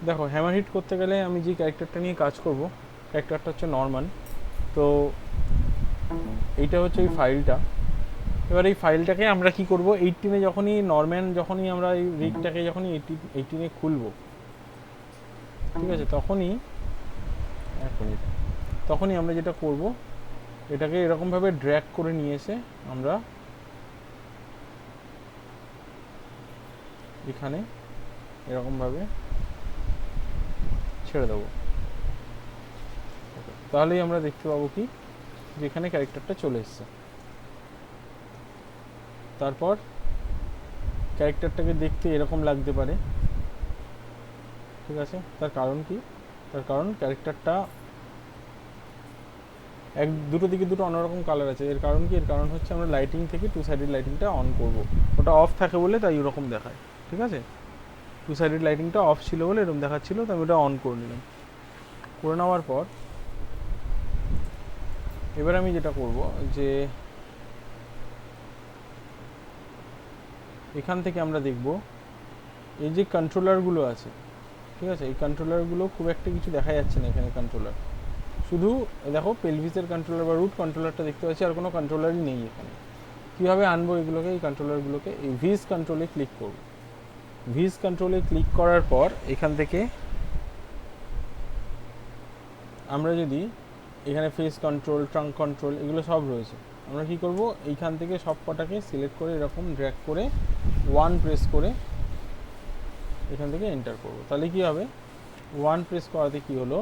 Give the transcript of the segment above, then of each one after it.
দেখো hammer hit করতে গেলে আমি যে ক্যারেক্টারটা নিয়ে কাজ করব, ক্যারেক্টারটা হচ্ছে নরমান। তো এইটা হচ্ছে এই ফাইলটা। এবার এই ফাইলটাকে আমরা কি করব, 18-এ যখনই নরম্যান, যখনই আমরা এই রিগটাকে যখনই 18-এ খুলবো, ঠিক আছে, তখনই এক মিনিট, তখনই আমরা যেটা করব, এটাকে এরকমভাবে ড্র্যাগ করে নিয়ে এসে আমরা এখানে এরকমভাবে ছেড়ে দেবো। তাহলেই আমরা দেখতে পাবো কি, যেখানে ক্যারেক্টারটা চলে এসছে। তারপর ক্যারেক্টারটাকে দেখতে এরকম লাগতে পারে, ঠিক আছে। তার কারণ কি, তার কারণ ক্যারেক্টারটা দুটো দিকে দুটো অন্যরকম কালার আছে। এর কারণ কি, এর কারণ হচ্ছে আমরা লাইটিং থেকে টু সাইডেড লাইটিংটা অন করব। ওটা অফ থাকে বলে তাই ওরকম দেখায়, ঠিক আছে। টু সাইডেড লাইটিংটা অফ ছিল বলে এরকম দেখাচ্ছিল, তো আমি ওটা অন করে নিলাম। করে নেওয়ার পর এবার আমি যেটা করব, যে এখান থেকে আমরা দেখব এই যে কন্ট্রোলারগুলো আছে, ঠিক আছে, এই কন্ট্রোলারগুলো খুব একটা কিছু দেখা যাচ্ছে না এখানে। কন্ট্রোলার শুধু দেখো পেলভিসের কন্ট্রোলার বা রুট কন্ট্রোলারটা দেখতে পাচ্ছি, আর কোনো কন্ট্রোলারই নেই এখানে। কীভাবে আনবো এগুলোকে, এই কন্ট্রোলারগুলোকে এই ভিস কন্ট্রোলে ক্লিক করব। ভিস কন্ট্রোলে ক্লিক করার পর এখান থেকে আমরা যদি এখানে ফেস কন্ট্রোল, ট্রাঙ্ক কন্ট্রোল, এগুলো সব রয়েছে। আমরা কি করব, এইখান থেকে সব কটাকে সিলেক্ট করে এরকম ড্র্যাগ করে 1 প্রেস করে এখান থেকে এন্টার করব। তাহলে কি হবে, 1 প্রেস করাতে কি হলো,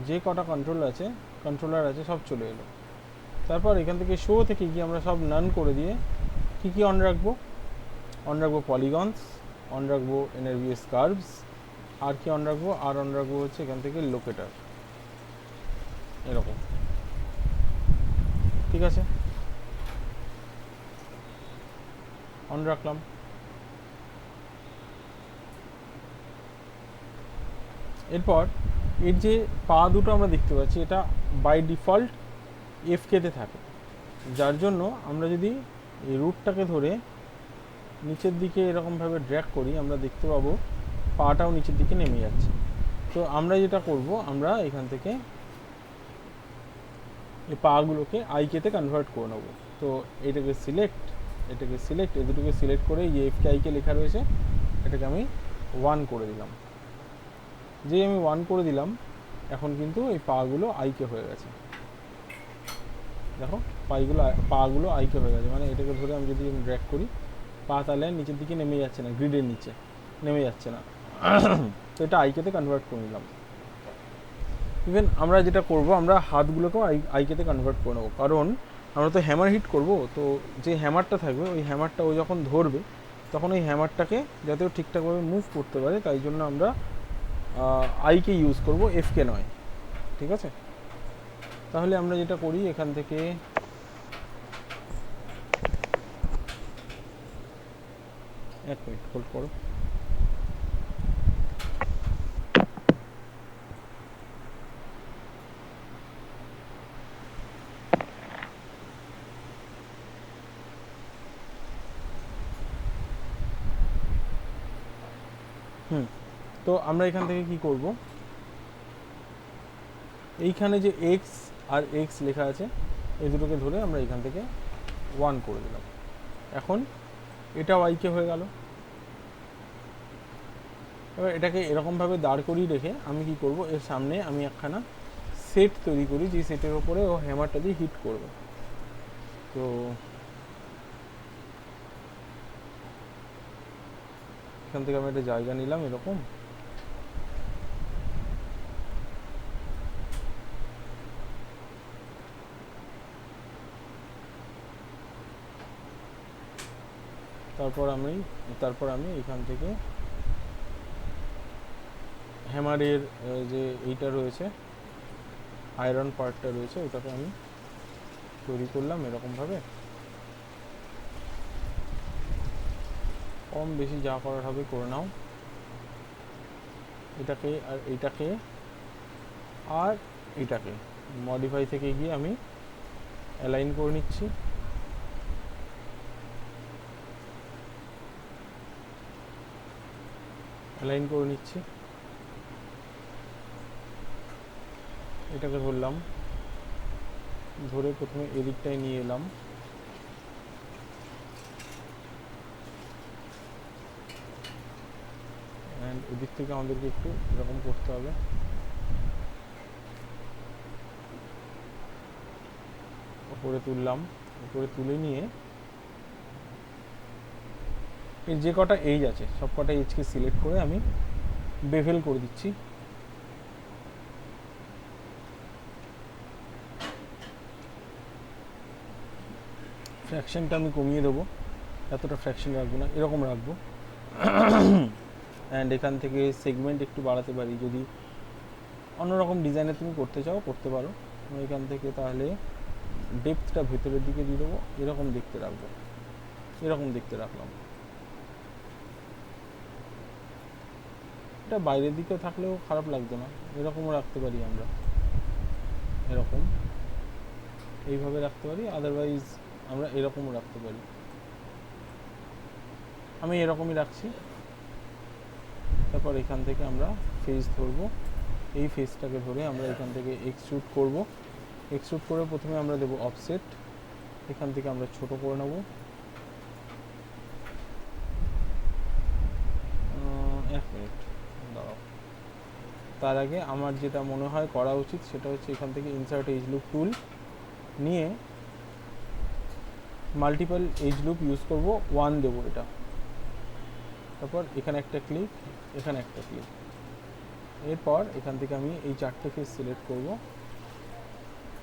যে কটা কন্ট্রোলার আছে সব চলে এলো। তারপর এখান থেকে শো থেকে গিয়ে আমরা সব নান করে দিয়ে কি অন রাখবো, পলিগনস, অন রাখবো এনআরভিএস কার্ভস, আর কি অন রাখবো, আর অন রাখবো হচ্ছে এখান থেকে লোকেটার, এরকম, ঠিক আছে, অন রাখলাম। এরপর এর যে পা দুটো আমরা দেখতে পাচ্ছি, এটা বাই ডিফল্ট এফকেতে থাকে, যার জন্য আমরা যদি এই রুটটাকে ধরে নিচের দিকে এরকমভাবে ড্র্যাগ করি, আমরা দেখতে পাবো পাটাও নিচের দিকে নেমে যাচ্ছে। তো আমরা যেটা করব, আমরা এখান থেকে এই পাগুলোকে আইকেতে কনভার্ট করে নেবো। তো এটাকে সিলেক্ট, এই দুটোকে সিলেক্ট করে এই এফকে আইকে লেখা রয়েছে, এটাকে আমি 1 করে দিলাম। যে আমি 1 করে দিলাম, এখন কিন্তু এই পাগুলো আইকে হয়ে গেছে। দেখো পাগুলো আইকে হয়ে গেছে, মানে এটাকে ধরে আমি যদি ড্র্যাগ করি, পা তাহলে নিচের দিকে নেমে যাচ্ছে না, গ্রিডের নিচে নেমে যাচ্ছে না। তো এটা আইকেতে কনভার্ট করে নিলাম। ইভেন আমরা যেটা করব, আমরা হাতগুলোকেও আইকেতে কনভার্ট করে নেবো, কারণ আমরা তো হ্যামার হিট করব। তো যে হ্যামারটা থাকবে, ওই হ্যামারটা ও যখন ধরবে, তখন ওই হ্যামারটাকে যাতে ও ঠিকঠাকভাবে মুভ করতে পারে, তাই জন্য আমরা আইকে ইউজ করব, এফকে নয়, ঠিক আছে। তাহলে আমরা যেটা করি, এখান থেকে এক মিনিট হোল্ড করো। তো আমরা এখান থেকে কি করব, এইখানে যে এক্স আর এক্স লেখা আছে, এই দুটোকে ধরে আমরা এখান থেকে 1 করে দিলাম। এখন এটাও আইকে হয়ে গেল। এবার এটাকে এরকমভাবে দাঁড় করিয়ে রেখে আমি কি করব, এর সামনে আমি একখানা সেট তৈরি করি, যে সেটের ওপরে ও হ্যামারটা দিয়ে হিট করবে। তো এখান থেকে আমি একটা জায়গা নিলাম এরকম, তারপর আমি এখান থেকে হ্যামারের যে এইটা রয়েছে, আয়রন পার্টটা রয়েছে, ওটাকে আমি তৈরি করলাম এরকমভাবে। কম বেশি যা করার হবে করে নাও। এটাকে আর এইটাকে আর এটাকে মডিফাই থেকে গিয়ে আমি অ্যালাইন করে নিচ্ছি। এটাকে ধরলাম, ধরে প্রথমে এদিকটায় নিয়ে এলাম, অ্যান্ড এদিক থেকে আমাদেরকে একটু এরকম করতে হবে। উপরে তুললাম, উপরে তুলে নিয়ে এর যে কটা এজ আছে সব কটা এজকে সিলেক্ট করে আমি বেভেল করে দিচ্ছি। ফ্র্যাকশনটা আমি কমিয়ে দেবো, এতটা ফ্র্যাকশন রাখবো না, এরকম রাখবো। অ্যান্ড এখান থেকে সেগমেন্ট একটু বাড়াতে পারি, যদি অন্যরকম ডিজাইনে তুমি করতে চাও করতে পারো। আমি এখান থেকে তাহলে ডেপথটা ভেতরের দিকে দিয়ে দেবো, এরকম দেখতে রাখবো, এরকম দেখতে রাখলাম। এটা বাইরের দিকে থাকলেও খারাপ লাগতো না, এরকমও রাখতে পারি আমরা, এরকম এইভাবে রাখতে পারি, আদারওয়াইজ আমরা এরকমও রাখতে পারি। আমি এরকমই রাখছি। তারপর এখান থেকে আমরা ফেস ধরবো, এই ফেসটাকে ধরে আমরা এখান থেকে এক্সট্রুড করব। এক্সট্রুড করে প্রথমে আমরা দেবো অফসেট, এখান থেকে আমরা ছোট করে নেব, এক মিনিট দাঁড়াও। তার আগে আমার যেটা মনে হয় করা উচিত সেটা হচ্ছে এখান থেকে ইনসার্ট এজ লুপ টুল নিয়ে মাল্টিপল এজ লুপ ইউজ করব, 1 দেবো এটা। তারপর এখানে একটা ক্লিক, এখানে একটা ক্লিক। এরপর এখান থেকে আমি এই 4টে ফেস সিলেক্ট করব,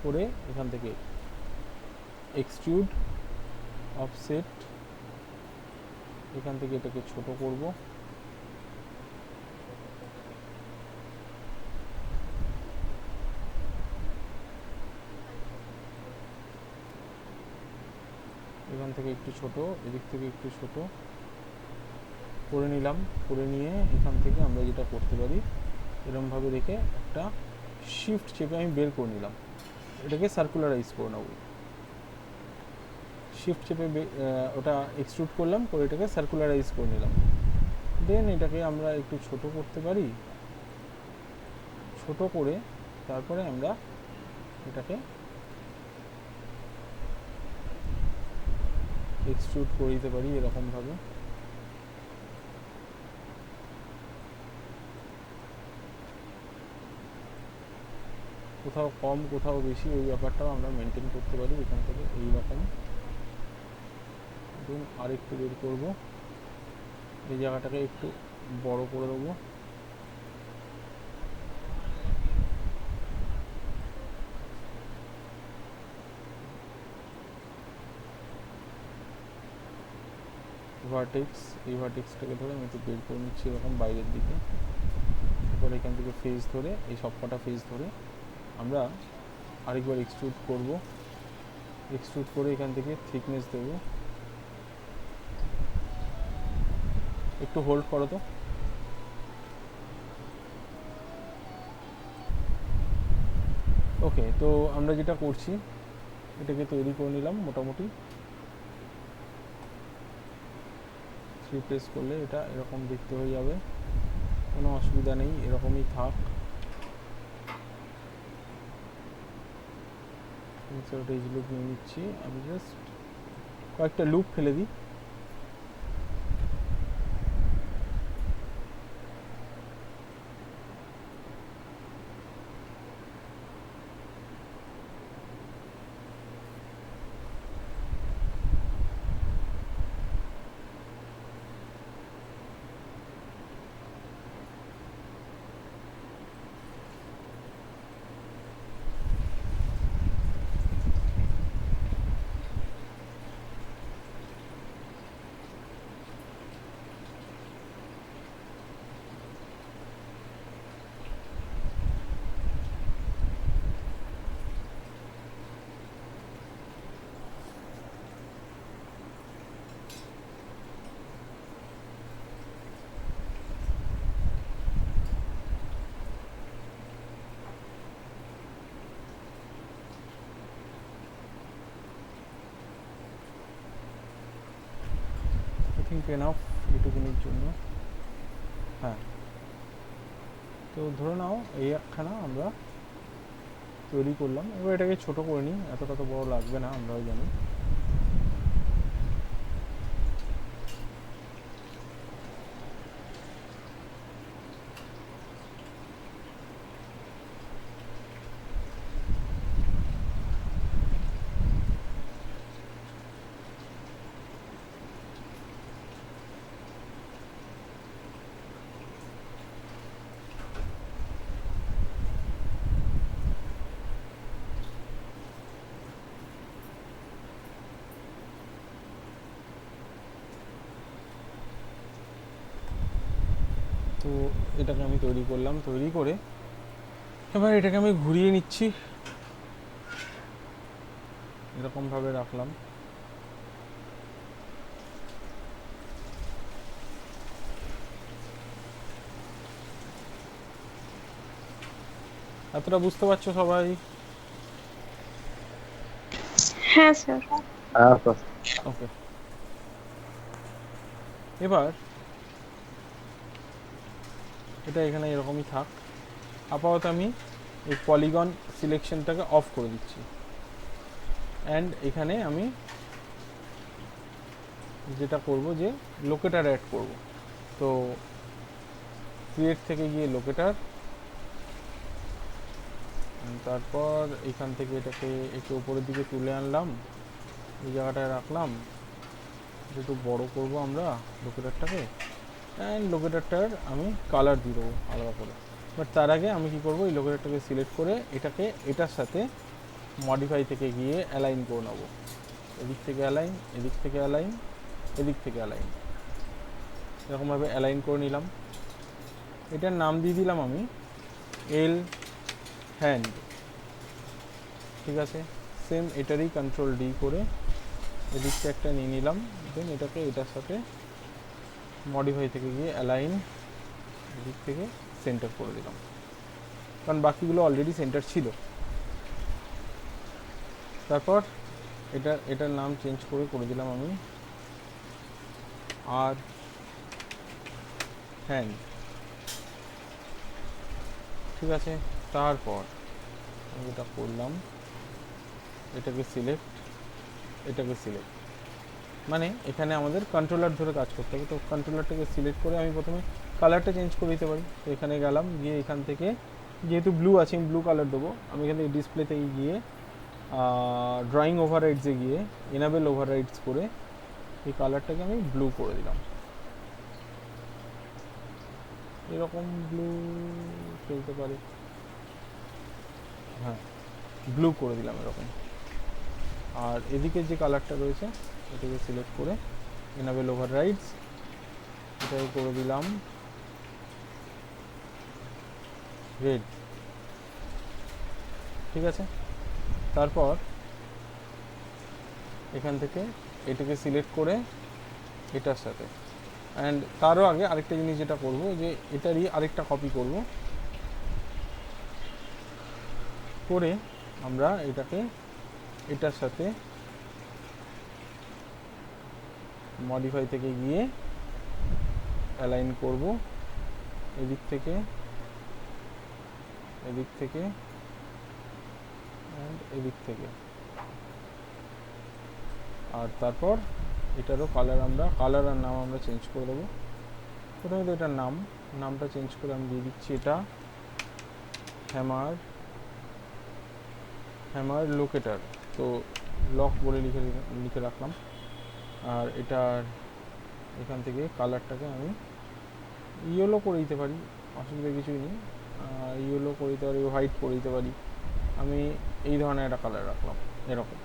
করে এখান থেকে এক্সট্রুড, অফসেট, এখান থেকে এটাকে ছোট করব, এখান থেকে একটু ছোট, এদিক থেকে একটু ছোট করে নিলাম। করে নিয়ে এখান থেকে আমরা যেটা করতে পারি এরকমভাবে রেখে একটা শিফট চেপে আমি বের করে নিলাম, এটাকে সার্কুলারাইজ করে নেব। শিফট চেপে ওটা এক্সট্রুড করলাম, করে এটাকে সার্কুলারাইজ করে নিলাম। দেন এটাকে আমরা একটু ছোট করতে পারি, ছোট করে তারপরে আমরা এটাকে এক্সট্রুড করে দিতে পারি এরকমভাবে। কোথাও কম কোথাও বেশি ওই ব্যাপারটাও আমরা মেনটেন করতে পারি এখান থেকে এইরকম। দেন আরেকটু বের করব, এই জায়গাটাকে একটু বড় করে দেবো, ভার্টেক্স, এই ভার্টেক্সটাকে ধরে আমি একটু বের করে নিচ্ছি এরকম বাইরের দিকে। তারপর এখান থেকে ফেস ধরে এই সবকটা ফেস ধরে আমরা আরেকবার এক্সট্রুড করব, এক্সট্রুড করে এখান থেকে থিকনেস দেব, একটু হোল্ড করো তো। ওকে, তো আমরা যেটা করছি এটাকে তৈরি করে নিলাম মোটামুটি। 3 প্রেস করলে এটা এরকম দেখতে হয়ে যাবে, কোনো অসুবিধা নেই, এরকমই থাক। ইনসার্ট এজ লুপ নিয়ে নিচ্ছি, আমি জাস্ট কয়েকটা লুপ ফেলে দিই। থিঙ্ক এনাফ এটুকুনির জন্য। হ্যাঁ, তো ধরে নাও এই একখানা আমরা তৈরি করলাম। এবার এটাকে ছোট করে নিই, এতটা তো বড় লাগবে না, আমরাও জানি। তো এটাকে আমি তৈরি করলাম, তৈরি করে এবার এটাকে আমি ঘুরিয়ে নিচ্ছি, এরকমভাবে রাখলাম। এতটা বুঝতে পারছো সবাই? হ্যাঁ স্যার। ওকে। এবার এটা এখানে এরকমই থাক। আপাতত আমি এই পলিগন সিলেকশনটাকে অফ করে দিচ্ছি, অ্যান্ড এখানে আমি যেটা করব যে লোকেটার অ্যাড করব। তো ক্রিয়েট থেকে গিয়ে লোকেটার, তারপর এখান থেকে এটাকে একটু উপরের দিকে তুলে আনলাম, এই জায়গাটায় রাখলাম, একটু বড় করব আমরা লোকেটারটাকে, অ্যান্ড লোকেটারটার আমি কালার দিয়ে দেবো আলাদা করে। বাট তার আগে আমি কি করব, এই লোকেটারটাকে সিলেক্ট করে এটাকে এটার সাথে মডিফাই থেকে গিয়ে অ্যালাইন করে নেবো। এদিক থেকে অ্যালাইন, এদিক থেকে অ্যালাইন, এদিক থেকে অ্যালাইন, এরকমভাবে অ্যালাইন করে নিলাম। এটার নাম দিয়ে দিলাম আমি এল হ্যান্ড। ঠিক আছে, সেম এটারই কন্ট্রোল ডি করে এদিকটা একটা নিয়ে নিলাম, দেন এটাকে এটার সাথে মডিফাই থেকে গিয়ে অ্যালাইন, এদিক থেকে সেন্টার করে দিলাম, কারণ বাকিগুলো অলরেডি সেন্টার ছিল। তারপর এটার নাম চেঞ্জ করে দিলাম আমি আর হ্যান্ড। ঠিক আছে, তারপর আমি এটা করলাম, এটাকে সিলেক্ট, এটাকে সিলেক্ট, মানে এখানে আমাদের কন্ট্রোলার ধরে কাজ করতে হবে। তো কন্ট্রোলারটাকে সিলেক্ট করে আমি প্রথমে কালারটা চেঞ্জ করে দিতে পারি। তো এখানে গেলাম, গিয়ে এখান থেকে যেহেতু ব্লু আছে আমি ব্লু কালার দেবো। আমি এখান থেকে ডিসপ্লেতে গিয়ে ড্রয়িং ওভাররাইডসে গিয়ে এনাবেল ওভাররাইডস করে এই কালারটাকে আমি ব্লু করে দিলাম। এরকম ব্লু চলতে পারে, হ্যাঁ ব্লু করে দিলাম এরকম। আর এদিকে যে কালারটা রয়েছে এটাকে সিলেক্ট করে এনাবেল ওভাররাইডস, এটাকে করে দিলাম রেড। ঠিক আছে, তারপর এখান থেকে এটাকে সিলেক্ট করে এটার সাথে, অ্যান্ড তারও আগে আরেকটা জিনিস যেটা করব, যে এটারই আরেকটা কপি করব, করে আমরা এটাকে এটার সাথে মডিফাই থেকে গিয়ে অ্যালাইন করব, এদিক থেকে এদিক থেকে অ্যান্ড এদিক থেকে। আর তারপর এটারও কালার আর নাম আমরা চেঞ্জ করে দেবো। প্রথমে তো এটার নামটা চেঞ্জ করে আমি দিয়ে দিচ্ছি এটা হ্যামার লোকেটার। তো লক বলে লিখে রাখলাম। আর এটার এখান থেকে কালারটাকে আমি ইয়েলো করে দিতে পারি, অসুবিধা কিছুই নেই। ইয়েলো করে দিতে পারি, হোয়াইট করে দিতে পারি। আমি এই ধরনের একটা কালার রাখলাম এরকম।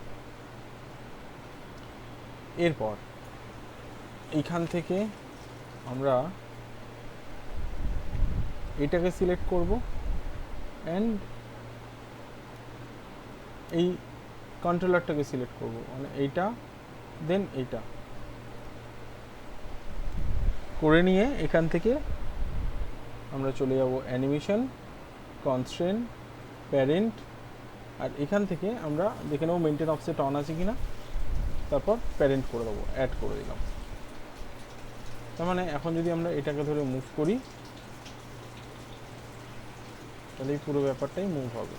এরপর এইখান থেকে আমরা এটাকে সিলেক্ট করব, অ্যান্ড এই কন্ট্রোলারটাকে সিলেক্ট করব, মানে এইটা দেন এইটা করে নিয়ে এখান থেকে আমরা চলে যাব অ্যানিমেশন, কনস্ট্রেন্ট, প্যারেন্ট, আর এখান থেকে আমরা দেখে নেব মেনটেন অফসেট অন আছে কিনা, তারপর প্যারেন্ট করে দেবো, অ্যাড করে দিলাম। তার মানে এখন যদি আমরা এটাকে ধরে মুভ করি তাহলে এই পুরো ব্যাপারটাই মুভ হবে।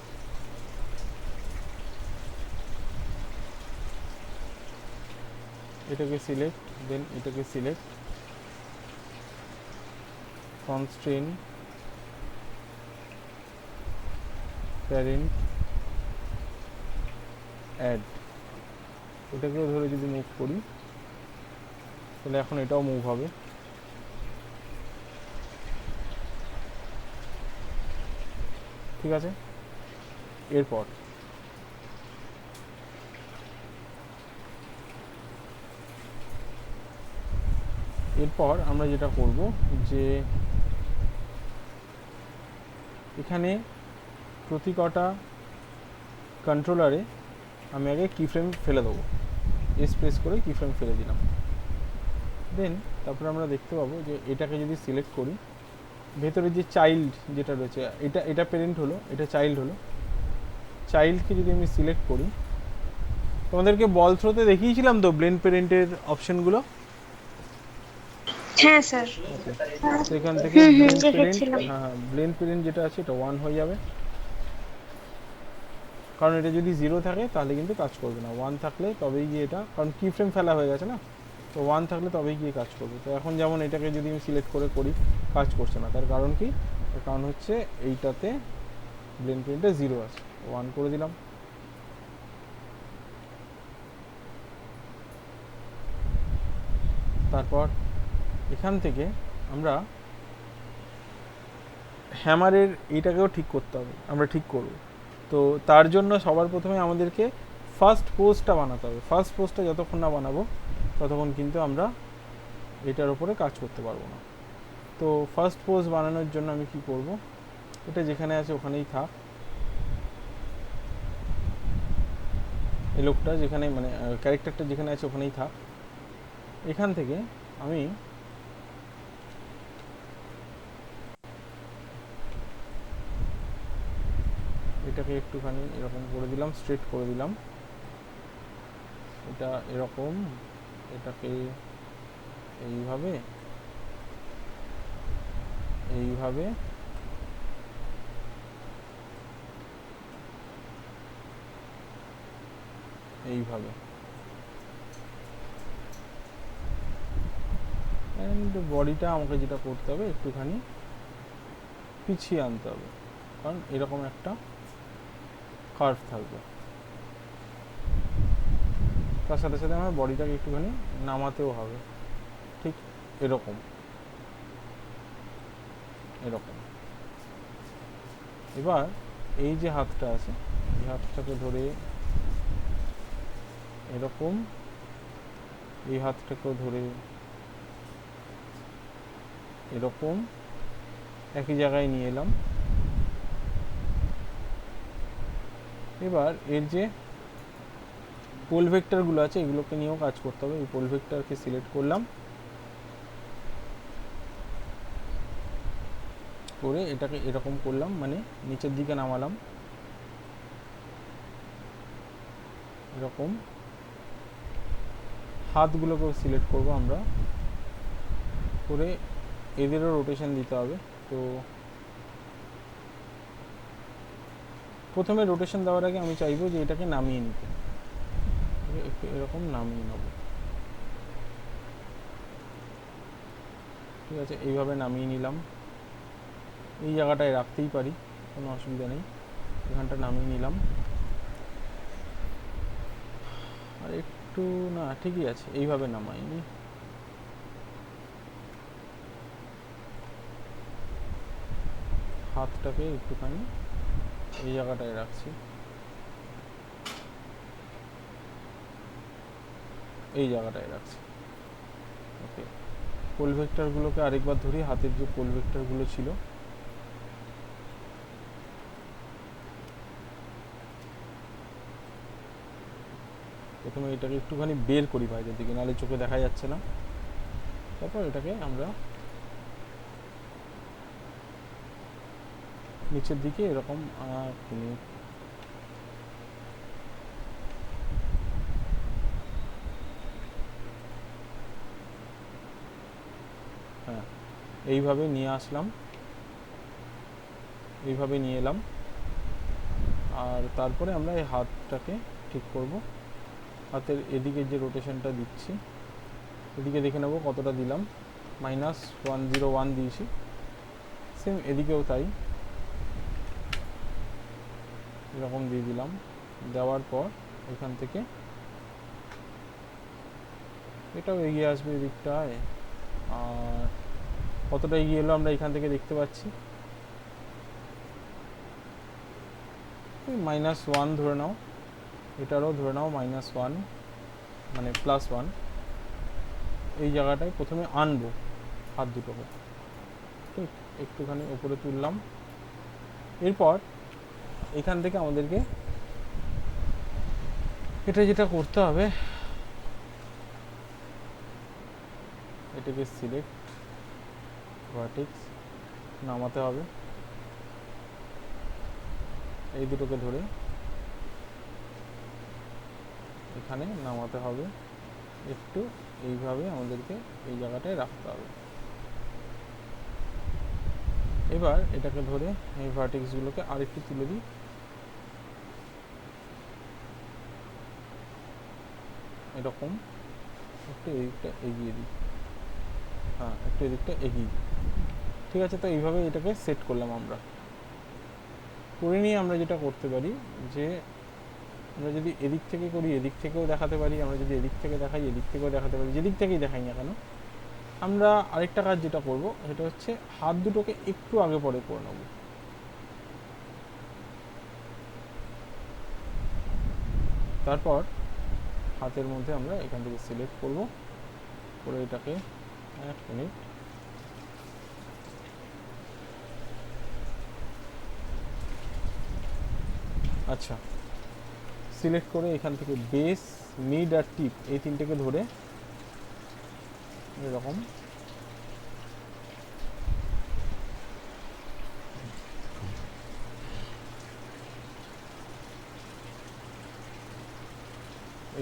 এটাকে সিলেক্ট, দেন এটাকে সিলেক্ট, কনস্ট্রেইন প্যারেন্ট অ্যাড, এটাকেও ধরে যদি মুভ করি তাহলে এখন এটাও মুভ হবে। ঠিক আছে, এরপর আমরা যেটা করব যে এখানে প্রতি কটা কন্ট্রোলারে আমি আগে কিফ্রেম ফেলে দেবো, এস প্রেস করে কিফ্রেম ফেলে দিলাম। দেন তারপরে আমরা দেখতে পাবো যে এটাকে যদি সিলেক্ট করি, ভেতরে যে চাইল্ড যেটা রয়েছে, এটা প্যারেন্ট হলো, এটা চাইল্ড হলো। চাইল্ডকে যদি আমি সিলেক্ট করি, তোমাদেরকে বল থ্রোতে দেখিয়েছিলাম তো ব্লেন্ড প্যারেন্টের অপশনগুলো। হ্যাঁ স্যার। তো এখান থেকে ব্লেন্ড প্যারেন্ট, হ্যাঁ ব্লেন্ড প্যারেন্ট যেটা আছে এটা 1 হয়ে যাবে, কারণ এটা যদি 0 থাকে তাহলে কিন্তু কাজ করবে না, 1 থাকলে তবেই গিয়ে এটা, কারণ কি ফ্রেম ফেলা হয়ে গেছে না, তো 1 থাকলে তবেই গিয়ে কাজ করবে। তো এখন যেমন এটাকে যদি আমি সিলেক্ট করে করি, কাজ করছে না, তার কারণ কি? তার কারণ হচ্ছে এইটাতে ব্লেন্ড প্যারেন্টে 0 আছে, 1 করে দিলাম। তারপর এখান থেকে আমরা হ্যামারের এইটাকেও ঠিক করতে হবে, আমরা ঠিক করব। তো তার জন্য সবার প্রথমে আমাদেরকে ফার্স্ট পোস্টটা বানাতে হবে। ফার্স্ট পোস্টটা যতক্ষণ না বানাবো ততক্ষণ কিন্তু আমরা এটার উপরে কাজ করতে পারবো না। তো ফার্স্ট পোস্ট বানানোর জন্য আমি কি করব, এটা যেখানে আছে ওখানেই থাক, এই লোকটা যেখানে মানে ক্যারেক্টারটা যেখানে আছে ওখানেই থাক। এখান থেকে আমি এটাকে একটুখানি এরকম করে দিলাম, স্ট্রেট করে দিলাম, এটা এরকম, এটাকে এইভাবে এইভাবে এইভাবে, অ্যান্ড বডিটা আমাকে যেটা করতে হবে একটুখানি পিছিয়ে আনতে হবে, কারণ এরকম একটা কার্ভ থাকবে। তার সাথে সাথে আমার বডিটাকে একটুখানি নামাতেও হবে, ঠিক এরকম এরকম। এবার এই যে হাতটা আছে, এই হাতটাকে ধরে এরকম, এই হাতটাকেও ধরে এরকম একই জায়গায় নিয়ে এলাম। এবার এর যে পোল ভেক্টরগুলো আছে এগুলোকে নিয়েও কাজ করতে হবে। এই পোল ভেক্টরকে সিলেক্ট করলাম, করে এটাকে এরকম করলাম, মানে নিচের দিকে নামালাম এরকম। হাতগুলোকেও সিলেক্ট করব আমরা, করে এদেরও রোটেশন দিতে হবে। তো প্রথমে রোটেশন দেওয়ার আগে আমি চাইবো যে এটাকে নামিয়ে নিতে, একটু এরকম নামিয়ে নেব। ঠিক আছে, এইভাবে নামিয়ে নিলাম। এই জায়গাটায় রাখতেই পারি, কোনো অসুবিধা নেই, এখানটা নামিয়ে নিলাম। আর একটু না, ঠিকই আছে, এইভাবে নামাইনি। হাতটাকে একটুখানি এই জায়গাটায় রাখছি, এই জায়গাটায় রাখছি। ওকে, পোল ভেক্টরগুলোকে আরেকবার ধরি, হাতের যে পোল ভেক্টরগুলো ছিল, প্রথমে এটাকে একটুখানি বের করি বাইরের দিকে, নাহলে চোখে দেখা যাচ্ছে না। তারপর এটাকে আমরা নিচের দিকে এরকম হ্যাঁ এইভাবে নিয়ে আসলাম, এইভাবে নিয়ে এলাম। আর তারপরে আমরা এই হাতটাকে ঠিক করব, হাতের এদিকে যে রোটেশনটা দিচ্ছি এদিকে দেখে নেব কতটা দিলাম, -101 দিয়েছি। সেম এদিকেও তাই, এরকম দিয়ে দিলাম। দেওয়ার পর এখান থেকে এটাও এগিয়ে আসবে এদিকটায়। আর কতটা এগিয়ে এলো আমরা এখান থেকে দেখতে পাচ্ছি, -1 ধরে নাও, এটারও ধরে নাও -1, মানে +1। এই জায়গাটায় প্রথমে আনবো হাত দুটোকে, ঠিক একটুখানি উপরে তুললাম। এরপর এখান থেকে আমাদেরকে এটা যেটা করতে হবে, এটাকে সিলেক্ট ভার্টেক্স নামাতে হবে, এই দুটোকে ধরে এখানে নামাতে হবে, একটু এইভাবে আমাদেরকে এই জায়গাটায় রাখতে হবে। এবার এটাকে ধরে এই ভার্টেক্সগুলোকে আরেকটু তুলে দিই, এরকম একটু এদিকটা এগিয়ে দিই, হ্যাঁ একটু এদিকটা এগিয়ে দিই। ঠিক আছে, তো এইভাবে এটাকে সেট করলাম আমরা। করে নিয়ে আমরা যেটা করতে পারি যে আমরা যদি এদিক থেকে করি এদিক থেকেও দেখাতে পারি, আমরা যদি এদিক থেকে দেখাই এদিক থেকেও দেখাতে পারি, যেদিক থেকেই দেখাই না কেন। আমরা আরেকটা কাজ যেটা করব সেটা হচ্ছে হাত দুটোকে একটু আগে পরে করে নেব। তারপর হাতের মধ্যে আমরা এখান থেকে সিলেক্ট করব, করে এটাকে 1 মিনিট আচ্ছা সিলেক্ট করে এখান থেকে বেস, মিড আর টিপ এই তিনটেকে ধরে এরকম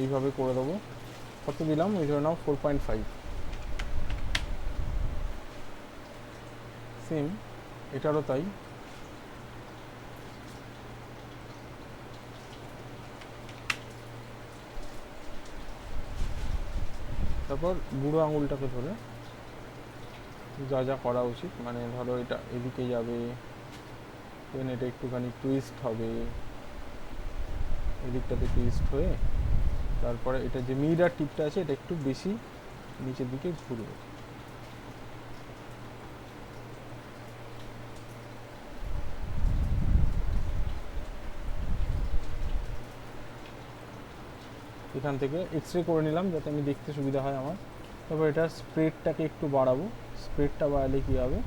এইভাবে করে দেবো। কত দিলাম ওই ধরে নাও 4.5। সেম এটারও তাই, তারপর বুড়ো আঙুলটাকে ধরে যা যা করা উচিত, মানে ধরো এটা এদিকে যাবে, দেন এটা একটুখানি টুইস্ট হবে, এদিকটাতে টুইস্ট হয়ে তারপরে এটা যে মিডার টিপটা আছে এটা একটু বেশি নিচের দিকে ঘুরবে। এখান থেকে এক্স রে করে নিলাম যাতে আমি দেখতে সুবিধা হয় আমার। তারপর এটা স্প্রেডটাকে একটু বাড়াবো, স্প্রেডটা বাড়ালে কী হবে,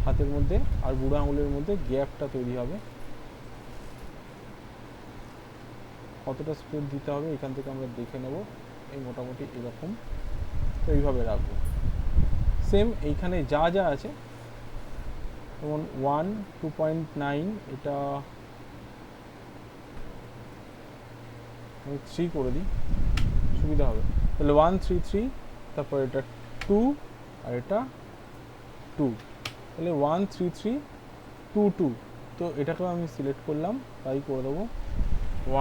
হাতের মধ্যে আর বুড়ো আঙুলের মধ্যে গ্যাপটা তৈরি হবে। কতটা স্প্রেড দিতে হবে এখান থেকে আমরা দেখে নেব, এই মোটামুটি এরকম, তো এইভাবে রাখবো। সেম এইখানে যা যা আছে যেমন 1, 2.9, এটা আমি 3 করে দিই, সুবিধা হবে। তাহলে 1, 3, 3, তারপর এটা 2 আর এটা 2, তাহলে 1, 3, 3, 2, 2। তো এটাকেও আমি সিলেক্ট করলাম, তাই করে দেবো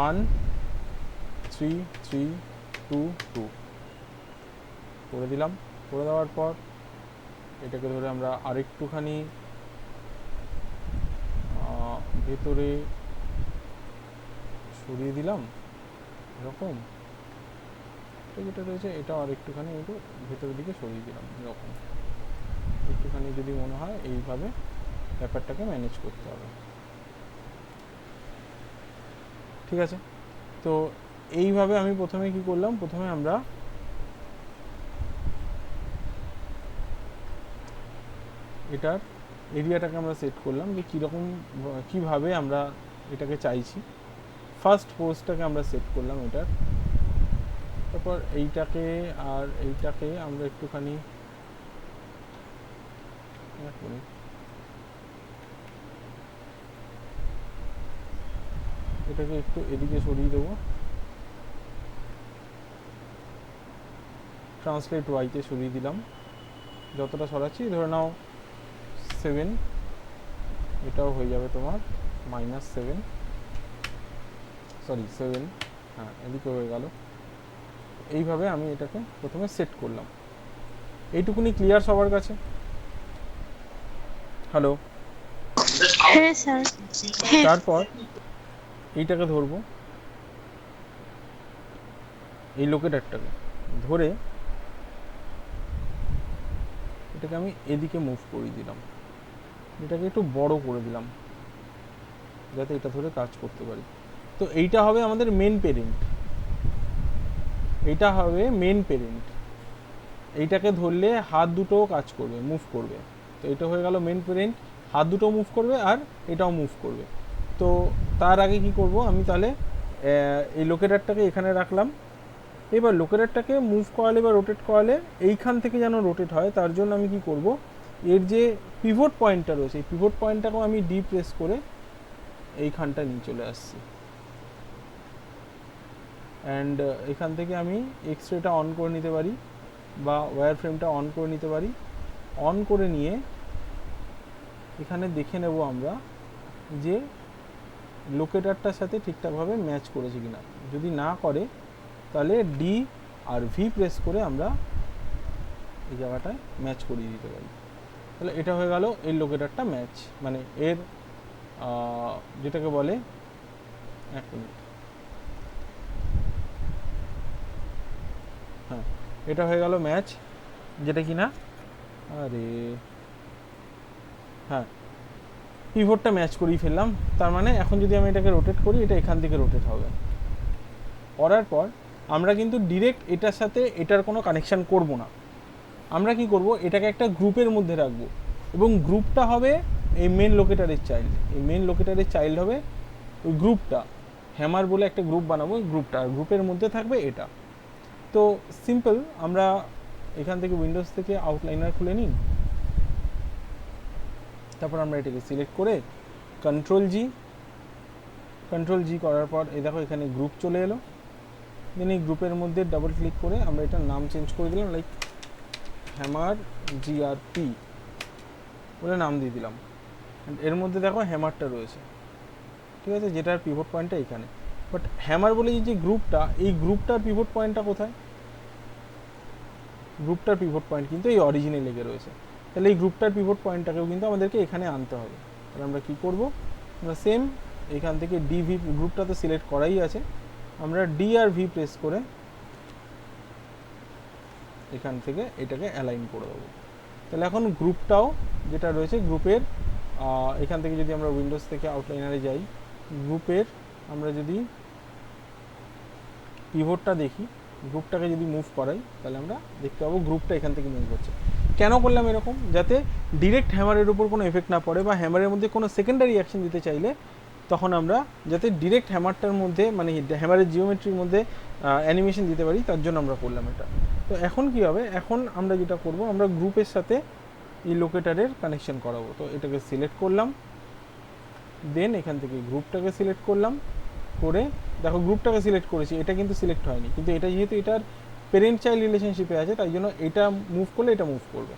1, 3, 3, 2, 2 করে দিলাম। করে দেওয়ার পর এটাকে ধরে আমরা আরেকটুখানি ভেতরে সরিয়ে দিলাম, এরকম যেটা রয়েছে এটাও আরেকটুখানি একটু ভেতরের দিকে সরিয়ে দিলাম, এরকম একটুখানি যদি মনে হয় এইভাবে ব্যাপারটাকে ম্যানেজ করতে হবে। ঠিক আছে, তো এইভাবে আমি প্রথমে কি করলাম, প্রথমে আমরা এটার এরিয়াটাকে আমরা সেট করলাম যে কীরকম কীভাবে আমরা এটাকে চাইছি। ফার্স্ট পোস্টটাকে আমরা সেট করলাম এটার, তারপর এইটাকে আর এইটাকে আমরা একটুখানি এটাকে একটু এদিকে সরিয়ে দেবো, ট্রান্সলেট ওয়াইতে সরিয়ে দিলাম, যতটা সরাচ্ছি ধরে নাও 7, এটাও হয়ে যাবে তোমার -7, সরি 7, হ্যাঁ এদিকে হয়ে গেল। এইভাবে আমি এটাকে প্রথমে সেট করলাম। এইটুকুনি ক্লিয়ার সবার কাছে? হ্যালো? হ্যাঁ স্যার। হ্যাঁ। তারপর এইটাকে ধরবো, এই লোকেটারটাকে ধরে এটাকে আমি এদিকে মুভ করে দিলাম, এটাকে একটু বড় করে দিলাম যাতে এটা ধরে কাজ করতে পারি। তো এইটা হবে আমাদের মেন পেরেন্ট, এইটা হবে মেন পেরেন্ট। এইটাকে ধরলে হাত দুটোও কাজ করবে, মুভ করবে। তো এটা হয়ে গেল মেন পেরেন্ট, হাত দুটো মুভ করবে আর এটাও মুভ করবে। তো তার আগে কি করব আমি, তাহলে এই লোকেটারটাকে এখানে রাখলাম। এবার লোকেটারটাকে মুভ করালে বা রোটেট করালে এইখান থেকে যেন রোটেট হয়, তার জন্য আমি কি করব, এর যে পিভট পয়েন্টটা রয়েছে এই পিভট পয়েন্টটাকেও আমি ডি প্রেস করে এইখানটা নিয়ে চলে আসছি। অ্যান্ড এখান থেকে আমি এক্সরেটা অন করে নিতে পারি বা ওয়্যার ফ্রেমটা অন করে নিতে পারি। অন করে নিয়ে এখানে দেখে নেব আমরা যে লোকেটারটার সাথে ঠিকঠাকভাবে ম্যাচ করেছে কিনা। যদি না করে তাহলে ডি আর ভি প্রেস করে আমরা এই জায়গাটায় ম্যাচ করিয়ে দিতে পারি। তাহলে এটা হয়ে গেল এই লোকেটারটা ম্যাচ, মানে এর যেটাকে বলে, এক মিনিট, হ্যাঁ এটা হয়ে গেল ম্যাচ, যেটা কি না, আরে হ্যাঁ পিভটটা ম্যাচ করিয়ে ফেললাম। তার মানে এখন যদি আমি এটাকে রোটেট করি, এটা এখান থেকে রোটেট হবে। করার পর আমরা কিন্তু ডিরেক্ট এটার সাথে এটার কোনো কানেকশান করব না। আমরা কি করব, এটাকে একটা গ্রুপের মধ্যে রাখবো এবং গ্রুপটা হবে এই মেন লোকেটারের চাইল্ড। এই মেন লোকেটারের চাইল্ড হবে ওই গ্রুপটা, হ্যামার বলে একটা গ্রুপ বানাবো, ওই গ্রুপটা, আর গ্রুপের মধ্যে থাকবে এটা। তো সিম্পল, আমরা এখান থেকে উইন্ডোজ থেকে আউটলাইনার খুলে নিই। তারপর আমরা এটাকে সিলেক্ট করে কন্ট্রোল জি করার পর এই দেখো এখানে গ্রুপ চলে এলো। দেন এই গ্রুপের মধ্যে ডাবল ক্লিক করে আমরা এটার নাম চেঞ্জ করে দিলাম, লাইক হ্যামার জিআরপি বলে নাম দিয়ে দিলাম। এর মধ্যে দেখো হ্যামারটা রয়েছে, ঠিক আছে, যেটার পিভট পয়েন্টটা এখানে। বাট হ্যামার বলে যে গ্রুপটা, এই গ্রুপটার পিভট পয়েন্টটা কোথায়? গ্রুপটার পিভট পয়েন্ট কিন্তু এই অরিজিনে লেগে রয়েছে। তাহলে এই গ্রুপটার পিভট পয়েন্টটাকেও কিন্তু আমাদেরকে এখানে আনতে হবে। তাহলে আমরা কী করব, আমরা সেম এখান থেকে ডিভি, গ্রুপটা তো সিলেক্ট করাই আছে, আমরা ডি আর ভি প্রেস করে এখান থেকে এটাকে অ্যালাইন করে দেবো। তাহলে এখন গ্রুপটাও যেটা রয়েছে, গ্রুপের এখান থেকে যদি আমরা উইন্ডোজ থেকে আউটলাইনারে যাই, গ্রুপের আমরা যদি পিভটটা দেখি, গ্রুপটাকে যদি মুভ করাই, তাহলে আমরা দেখতে পাবো গ্রুপটা এখান থেকে মুভ হচ্ছে। কেন করলাম এরকম? যাতে ডিরেক্ট হ্যামারের উপর কোনো এফেক্ট না পড়ে, বা হ্যামারের মধ্যে কোনো সেকেন্ডারি অ্যাকশন দিতে চাইলে তখন আমরা যাতে ডিরেক্ট হ্যামারটার মধ্যে, মানে হ্যামারের জিওমেট্রির মধ্যে অ্যানিমেশন দিতে পারি, তার জন্য আমরা করলাম এটা। তো এখন কি হবে, এখন আমরা যেটা করব, আমরা গ্রুপের সাথে এই লোকেটারের কানেকশন করাবো। তো এটাকে সিলেক্ট করলাম, দেন এখান থেকে গ্রুপটাকে সিলেক্ট করলাম, করে দেখো গ্রুপটাকে সিলেক্ট করেছি, এটা কিন্তু সিলেক্ট হয়নি, কিন্তু এটা যেহেতু এটার পেরেন্ট চাইল্ড রিলেশনশিপে আছে, তাই জন্য এটা মুভ করলে এটা মুভ করবে।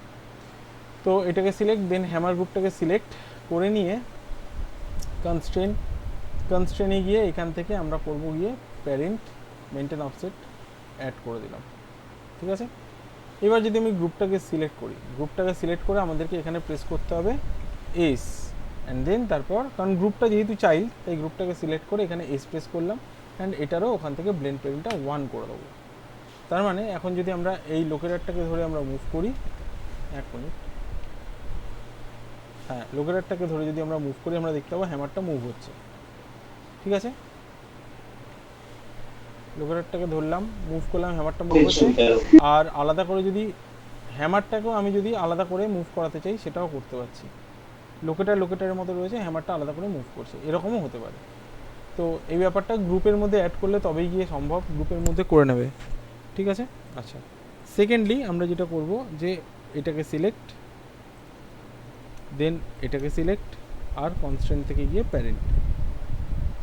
তো এটাকে সিলেক্ট, দেন হ্যামার গ্রুপটাকে সিলেক্ট করে নিয়ে কনস্ট্রেনে গিয়ে এখান থেকে আমরা করব গিয়ে প্যারেন্ট মেনটেন অফসেট অ্যাড করে দিলাম, ঠিক আছে। এবার যদি আমি গ্রুপটাকে সিলেক্ট করি, গ্রুপটাকে সিলেক্ট করে আমাদেরকে এখানে প্রেস করতে হবে এস, অ্যান্ড দেন তারপর, কারণ গ্রুপটা যেহেতু চাইল্ড, তাই গ্রুপটাকে সিলেক্ট করে এখানে এস প্রেস করলাম, অ্যান্ড এটারও ওখান থেকে ব্লেন্ড প্যারেন্টটা 1 করে দেবো। তার মানে এখন যদি আমরা এই লোকেটারটাকে ধরে আমরা মুভ করি, এক মিনিট, হ্যাঁ লোকেটারটাকে ধরে যদি আমরা মুভ করি, আমরা দেখতে পাবো হ্যামারটা মুভ হচ্ছে, ঠিক আছে। লোকেটারটাকে ধরলাম, মুভ করলাম, হ্যামারটা মুভ হচ্ছে। আর আলাদা করে যদি হ্যামারটাকেও আমি যদি আলাদা করে মুভ করাতে চাই, সেটাও করতে পারছি। লোকেটারের মতো রয়েছে, হ্যামারটা আলাদা করে মুভ করছে, এরকমও হতে পারে। তো এই ব্যাপারটা গ্রুপের মধ্যে অ্যাড করলে তবেই গিয়ে সম্ভব, গ্রুপের মধ্যে করে নেবে, ঠিক আছে। আচ্ছা, সেকেন্ডলি আমরা যেটা করব, যে এটাকে সিলেক্ট, দেন এটাকে সিলেক্ট, আর কনস্ট্রেন্ট থেকে গিয়ে প্যারেন্ট,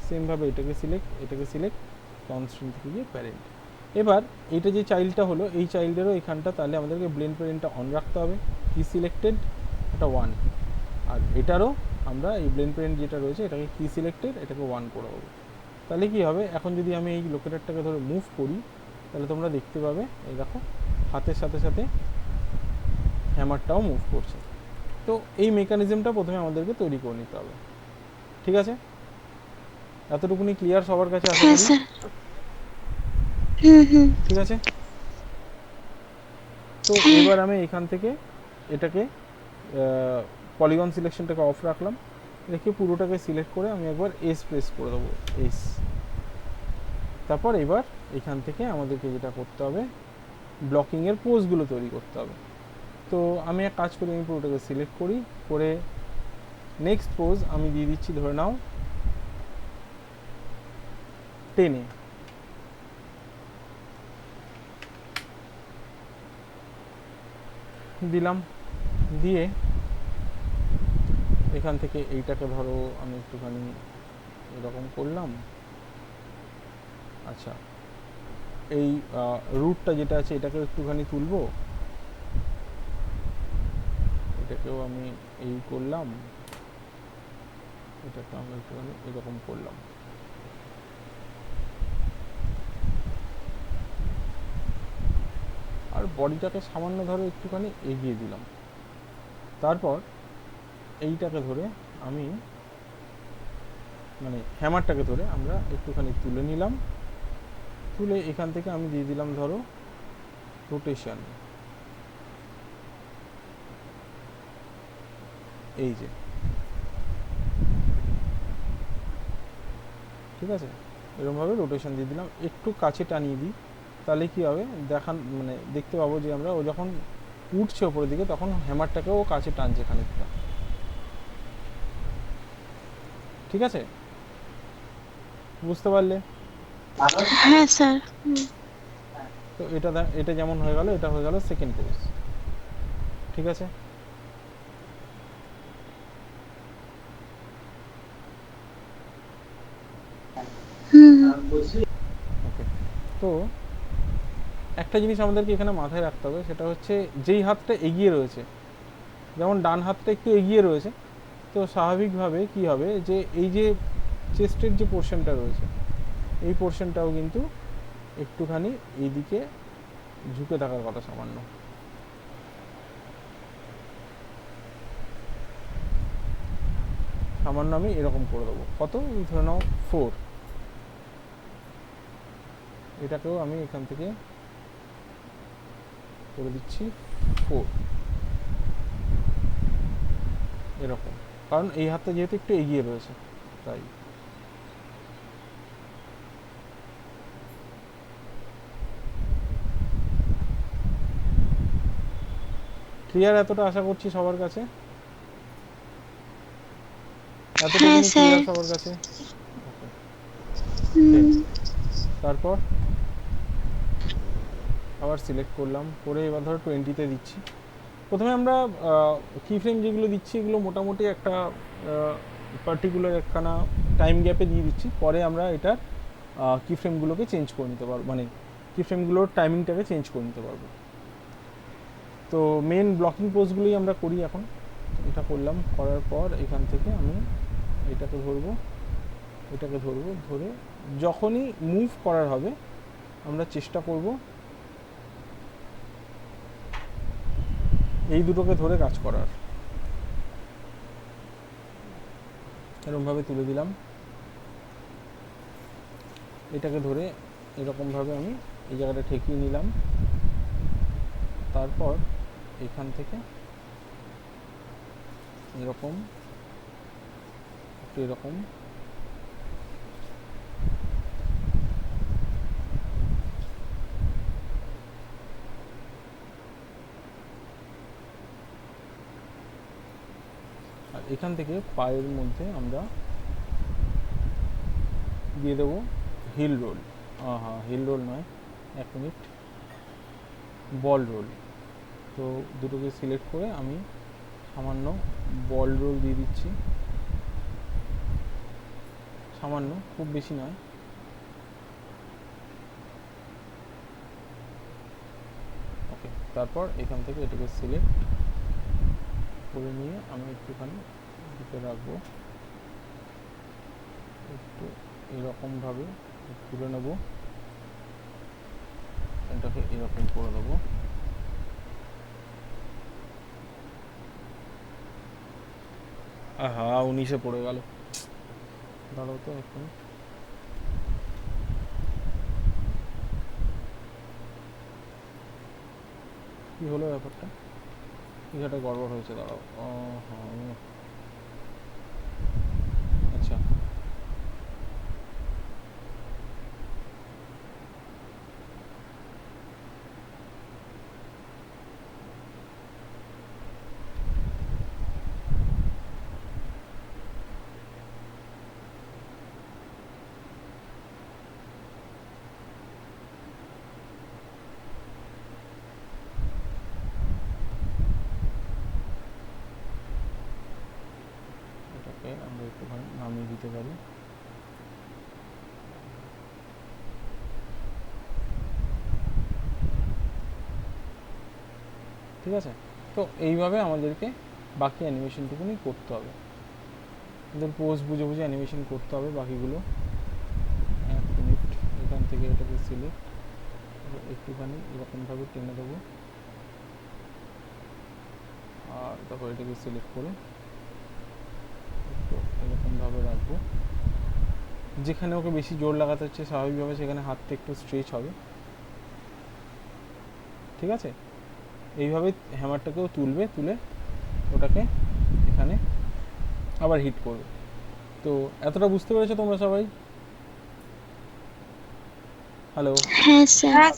সেমভাবে এটাকে সিলেক্ট কনস্ট্রেন্ট থেকে গিয়ে প্যারেন্ট। এবার এটা যে চাইল্ডটা হলো, এই চাইল্ডেরও এখানটা, তাহলে আমাদেরকে ব্লেন্ড প্যারেন্টটা অন রাখতে হবে, কি সিলেক্টেড, এটা 1, আর এটারও আমরা এই ব্লেন্ড প্যারেন্ট যেটা রয়েছে এটাকে কি সিলেক্টেড, এটাকে 1 করে দেবো। তাহলে কি হবে, এখন যদি আমি এই লোকেটারটাকে ধরে মুভ করি, তাহলে তোমরা দেখতে পাবে, এই দেখো হাতের সাথে সাথে হ্যামারটাও মুভ করছে। তো এই মেকানিজমটা প্রথমে আমাদেরকে তৈরি করে নিতে হবে। ঠিক আছে, এতটুকুনি ক্লিয়ার সবার কাছে আশা হ্যাঁ করি। স্যার। হুম হুম। ঠিক আছে, তো হ্যাঁ। এবার আমি এখান থেকে এটাকে পলিগন সিলেকশনটাকে অফ রাখলাম, রেখে পুরোটাকে সিলেক্ট করে আমি একবার এস প্রেস করে দেবো, এস। তারপর এবার এখান থেকে আমাদেরকে যেটা করতে হবে, ব্লকিংয়ের পোজগুলো তৈরি করতে হবে। তো আমি এক কাজ করি, আমি পুরোটাকে সিলেক্ট করি, করে নেক্সট পোজ আমি দিয়ে দিচ্ছি, ধরে নাও 10-এ। দিলাম, দিয়ে এখান থেকে এইটাকে ধরো আমি একটুখানি এরকম করলাম। আচ্ছা, এই রুটটা যেটা আছে এটাকেও একটুখানি তুলবো, এটাকেও আমি এই করলাম, এটাকে আমি একটুখানি এরকম করলাম। আর বডিটাকে সামান্য ধরো একটুখানি এগিয়ে দিলাম। তারপর এইটাকে ধরে আমি মানে হ্যামারটাকে ধরে আমরা একটুখানি তুলে নিলাম, তুলে এখান থেকে আমি দিয়ে দিলাম ধরো রোটেশন, এই যে, ঠিক আছে, এরকমভাবে রোটেশন দিয়ে দিলাম। একটু কাছে টানিয়ে দিই, তাহলে কি হবে দেখান, মানে দেখতে পাবো যে আমরা ও যখন উঠছে ওপরের দিকে তখন হ্যামারটাকেও কাছে টানছে খানিকটা। ঠিক আছে, বুঝতে পারলে? হ্যাঁ স্যার। তো এটা যেমন হয়ে গেল, এটা হয়ে গেল সেকেন্ড পোজ। ঠিক আছে, হুম। ওকে। তো একটা জিনিস আমাদেরকে এখানে মাথায় রাখতে হবে, সেটা হচ্ছে যেই হাতটা এগিয়ে রয়েছে, যেমন ডান হাতটা একটু এগিয়ে রয়েছে, তো স্বাভাবিকভাবে কি হবে যে এই যে চেস্টের যে পোর্শনটা রয়েছে, এই পোর্শনটাও কিন্তু একটুখানি এইদিকে ঝুঁকে থাকার কথা সামান্য। সামান্য আমি এরকম করে দেবো, কত, ধরে নাও 4। এটাকেও আমি এখান থেকে করে দিচ্ছি 4, এরকম, কারণ এই হাতটা যেহেতু একটু এগিয়ে রয়েছে তাই। ক্লিয়ার এতটা আশা করছি সবার কাছে, এতটুকু হ্যাঁ স্যার। ক্লিয়ার সবার কাছে? ওকে, হুম। তারপর আবার সিলেক্ট করলাম, করে এবার ধরো 20-তে দিচ্ছি। প্রথমে আমরা কি ফ্রেম যেগুলো দিচ্ছি এগুলো মোটামুটি একটা পার্টিকুলার একখানা টাইম গ্যাপে দিয়ে দিচ্ছি, পরে আমরা এটার কি ফ্রেমগুলোকে চেঞ্জ করে নিতে পারবো, মানে কি ফ্রেমগুলোর টাইমিংটাকে চেঞ্জ করে নিতে পারবো। তো মেন ব্লকিং পোজগুলোই আমরা করি এখন। এটা করলাম, করার পর এখান থেকে আমি এটাকে ধরবো, এটাকে ধরবো, ধরে যখনই মুভ করার হবে আমরা চেষ্টা করব এই দুটোকে ধরে কাজ করার। এরকমভাবে তুলে দিলাম, এটাকে ধরে এরকমভাবে আমি এই জায়গাটা ঠেকিয়ে নিলাম। তারপর এখান থেকে এরকম একটু এরকম, আর এখান থেকে পায়ের মধ্যে আমরা দিয়ে দেবো হিল রোল। হ্যাঁ, হিল রোল নয়, 1 মিনিট, বল রোল। তো দুটোকে সিলেক্ট করে আমি সামান্য বল রোল দিয়ে দিচ্ছি, সামান্য, খুব বেশি নয়। ওকে, তারপর এখান থেকে এটাকে সিলেক্ট করে নিয়ে আমি একটুখানি দিকে রাখবো, একটু এরকমভাবে তুলে নেব, এটাকে এরকম করে দেবো। আহা 19-এ পড়ে গেল। দাঁড়াও তো এখন। কি হলো ব্যাপারটা? কিছু একটা গড়বড় হয়েছে, দাঁড়াও। হ্যাঁ, আচ্ছা এটাকে আমরা একটুখানি নামিয়ে দিতে পারি। ঠিক আছে, তো এইভাবে আমাদেরকে বাকি অ্যানিমেশনটুকুনি করতে হবে। আমাদের পোজ বুঝে বুঝে অ্যানিমেশন করতে হবে বাকিগুলো। 1 মিনিট, এখান থেকে এটাকে সিলেক্ট একটুখানি এরকমভাবে টেনে দেবো, আর তারপর এটাকে সিলেক্ট করে একটু এরকমভাবে রাখবো। যেখানে ওকে বেশি জোর লাগাতে হচ্ছে স্বাভাবিকভাবে সেখানে হাতটা একটু স্ট্রেচ হবে। ঠিক আছে, এইভাবে হ্যামারটাকেও তুলবে, তুলে ওটাকে এখানে আবার হিট করবে। তো এতটা বুঝতে পেরেছো তোমরা সবাই? হ্যালো? হ্যাঁ স্যার।